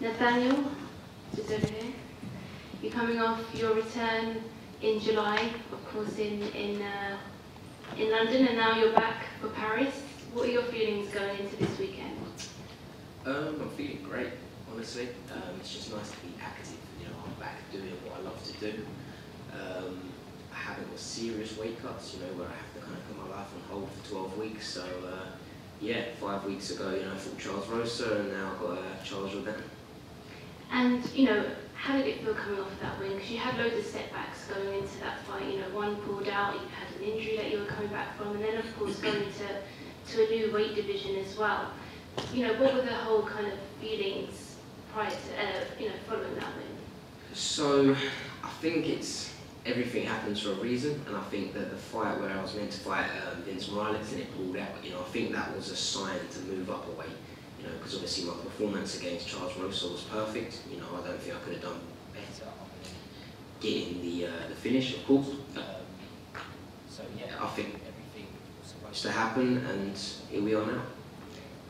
Nathaniel, just over here. You're coming off your return in July, of course, in London, and now you're back for Paris. What are your feelings going into this weekend? I'm feeling great, honestly. It's just nice to be active. You know, I'm back doing what I love to do. I haven't got serious weight cuts, you know, where I have to kind of put my life on hold for 12 weeks. So, yeah, 5 weeks ago, you know, I fought Charles Rosa, and now I've got Charles Rosa. And, you know, how did it feel coming off that win? Because you had loads of setbacks going into that fight. You know, one pulled out, you had an injury that you were coming back from, and then, of course, going to a new weight division as well. You know, what were the whole kind of feelings prior to, you know, following that win? So, I think everything happens for a reason, and I think that the fight where I was meant to fight Vince Morales and it pulled out, you know, I think that was a sign to move up a weight. You know, because obviously my performance against Charles Rosa was perfect. You know, I don't think I could have done better getting the finish, of course. So yeah, I think everything was supposed to happen, and here we are now.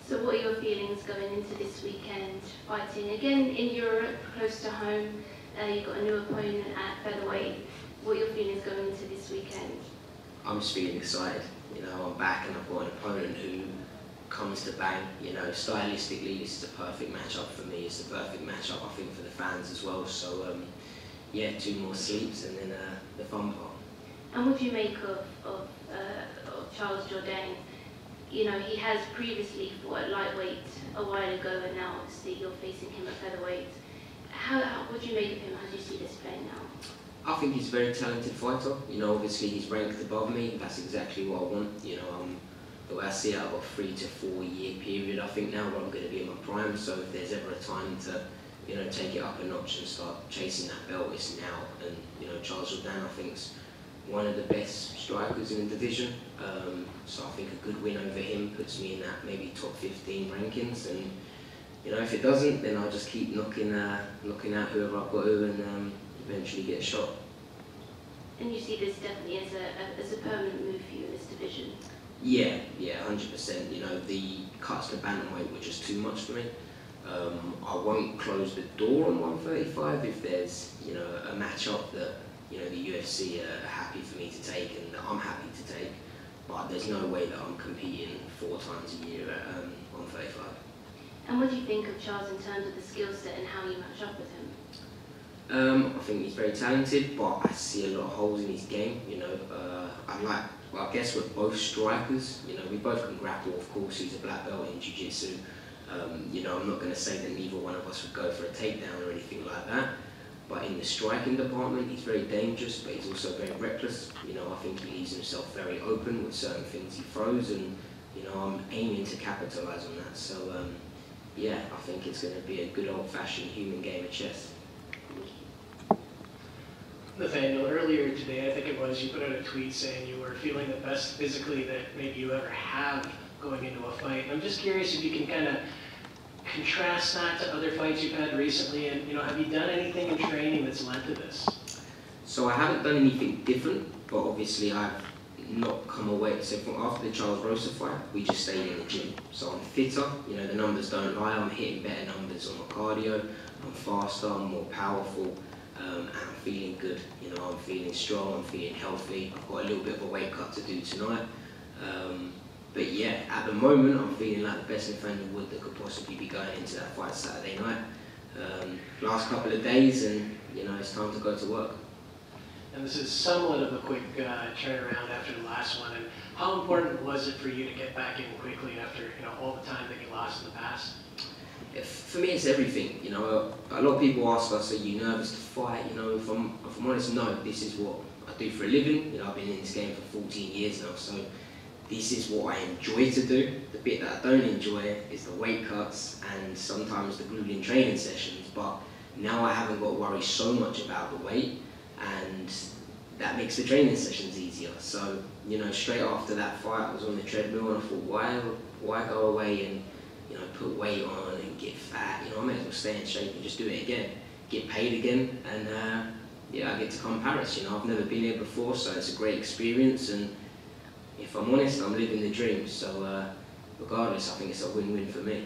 So what are your feelings going into this weekend, fighting again in Europe, close to home? You've got a new opponent at featherweight. What are your feelings going into this weekend? I'm just feeling excited. You know, I'm back and I've got an opponent who comes to bang. You know, stylistically, this is a perfect matchup for me. It's the perfect matchup, I think, for the fans as well. So, yeah, 2 more sleeps and then the fun part. And what do you make of Charles Jourdain? You know, he has previously fought at lightweight a while ago, and now obviously you're facing him at featherweight. What do you make of him? How do you see this playing now? I think he's a very talented fighter. You know, obviously he's ranked above me. That's exactly what I want. You know, the way I see it, I've got a 3 to 4 year period, I think, now where I'm going to be in my prime. So if there's ever a time to, you know, take it up a notch and start chasing that belt, it's now. And, you know, Charles Jourdain, I think, is one of the best strikers in the division. So I think a good win over him puts me in that maybe top 15 rankings. And, you know, if it doesn't, then I'll just keep knocking out whoever I've got to and eventually get a shot. And you see this definitely as a permanent move for you in this division? Yeah, 100%. You know, the cuts to bantamweight were just too much for me. I won't close the door on 135 if there's, you know, a matchup that, you know, the UFC are happy for me to take and that I'm happy to take. But there's no way that I'm competing 4 times a year at 135. And what do you think of Charles in terms of the skill set and how you match up with him? I think he's very talented, but I see a lot of holes in his game. You know, I guess we're both strikers. You know, we both can grapple. Of course, he's a black belt in jiu-jitsu. You know, I'm not going to say that neither one of us would go for a takedown or anything like that. But in the striking department, he's very dangerous, but he's also very reckless. You know, I think he leaves himself very open with certain things he throws, and, you know, I'm aiming to capitalise on that. So, yeah, I think it's going to be a good old-fashioned human game of chess. Nathaniel, earlier today, I think it was, you put out a tweet saying you were feeling the best physically that maybe you ever have going into a fight. And I'm just curious if you can kind of contrast that to other fights you've had recently, and, you know, have you done anything in training that's led to this? So I haven't done anything different, but obviously I've not come away. So after the Charles Rosa fight, we just stayed in the gym. So I'm fitter, you know, the numbers don't lie. I'm hitting better numbers on my cardio. I'm faster, I'm more powerful. And I'm feeling good, you know, I'm feeling strong, I'm feeling healthy. I've got a little bit of a weight cut to do tonight. But yeah, at the moment, I'm feeling like the best Nathaniel Wood that could possibly be going into that fight Saturday night. Last couple of days, and, you know, it's time to go to work. And this is somewhat of a quick turnaround after the last one. And how important was it for you to get back in quickly after, you know, all the time that you lost in the past? For me, it's everything. You know, a lot of people ask us, "Are you nervous to fight?" You know, if I'm honest, no. This is what I do for a living. You know, I've been in this game for 14 years now, so this is what I enjoy to do. The bit that I don't enjoy is the weight cuts and sometimes the grueling training sessions. But now I haven't got to worry so much about the weight, and that makes the training sessions easier. So, you know, straight after that fight, I was on the treadmill and I thought, why go away and, you know, put weight on and get fat? You know, I may as well stay in shape and just do it again, get paid again, and yeah, I get to come to Paris. You know, I've never been here before, so it's a great experience, and if I'm honest, I'm living the dream. So regardless, I think it's a win-win for me.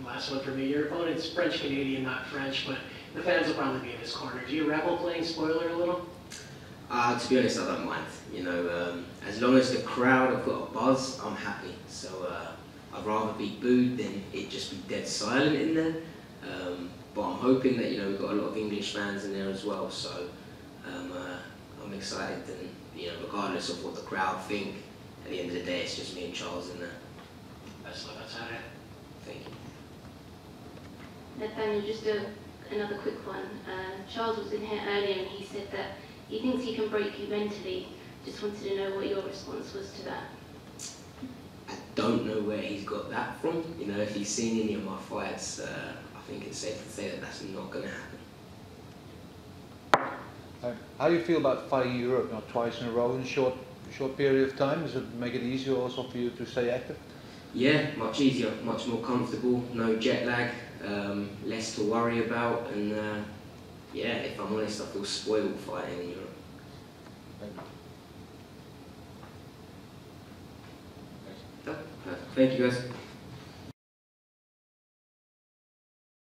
Last one for me. Your opponent's French-Canadian, not French, but the fans will probably be in his corner. Do you rebel playing spoiler a little? To be honest, I don't mind. You know, as long as the crowd have got a buzz, I'm happy. So I'd rather be booed than it just be dead silent in there. But I'm hoping that, you know, we've got a lot of English fans in there as well. So I'm excited, and you know, regardless of what the crowd think, at the end of the day, it's just me and Charles in there. Best luck outside. Thank you. Nathaniel, just another quick one. Charles was in here earlier and he said that he thinks he can break you mentally. Just wanted to know what your response was to that. I don't know where he's got that from. You know, if he's seen any of my fights, I think it's safe to say that that's not going to happen. How do you feel about fighting Europe, you know, twice in a row in a short period of time? Does it make it easier also for you to stay active? Yeah, much easier, much more comfortable, no jet lag, less to worry about, and yeah, if I'm honest, I feel spoiled fighting in Europe. Thank you. Thank you guys.